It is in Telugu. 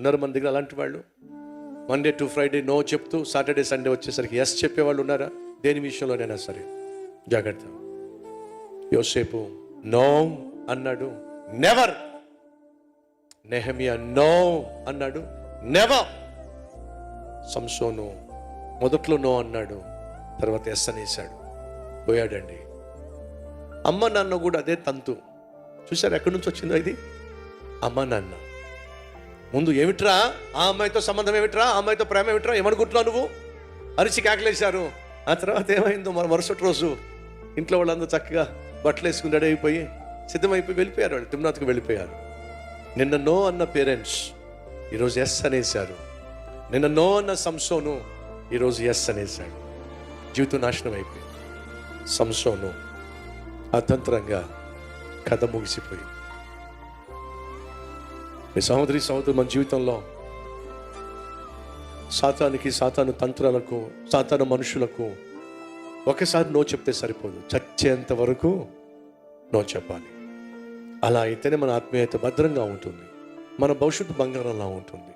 ఉన్నారు మన దగ్గర అలాంటి వాళ్ళు. మండే టు ఫ్రైడే నో చెప్తూ సాటర్డే సండే వచ్చేసరికి ఎస్ చెప్పేవాళ్ళు ఉన్నారా? దేని విషయంలోనైనా సరే జాగ్రత్త. యోసేపు నో అన్నాడు, నెవర్. నెహెమియా నో అన్నాడు, నెవర్. సంసోను మొదట్లో నో అన్నాడు, తర్వాత ఎస్ అనేసాడు, పోయాడండి. అమ్మ నాన్న కూడా అదే తంతు. చూసారు ఎక్కడి నుంచి వచ్చిందో ఇది? అమ్మ నాన్న ముందు ఏమిట్రా, ఆ అమ్మాయితో సంబంధం ఏమిట్రా, ఆ అమ్మాయితో ప్రేమ ఏమిట్రా, ఏమనుకుంటున్నావు నువ్వు, అరిచి కేకలేశారు. ఆ తర్వాత ఏమైందో మన మరుసటి రోజు ఇంట్లో వాళ్ళందరూ చక్కగా బట్టలు వేసుకుని రెడీ అయిపోయి సిద్ధమైపోయి వెళ్ళిపోయారు. వాళ్ళు తిమ్నాథ్కి వెళ్ళిపోయారు. నిన్న నో అన్న పేరెంట్స్ ఈరోజు ఎస్ అనేశారు. నిన్న నో అన్న సంసోను ఈరోజు ఎస్ అనేశాడు. జీవితం నాశనం అయిపోయింది. సంసోను అతంత్రంగా కథ ముగిసిపోయింది. మీ సహోదరి సహోదరు మన జీవితంలో సాతానికి, సాతాను తంత్రాలకు, సాతాను మనుషులకు ఒకసారి నో చెప్తే సరిపోదు, చచ్చేంత వరకు నో చెప్పాలి. అలా అయితేనే మన ఆత్మీయత భద్రంగా ఉంటుంది, మన భవిష్యత్తు బంగారంలా ఉంటుంది.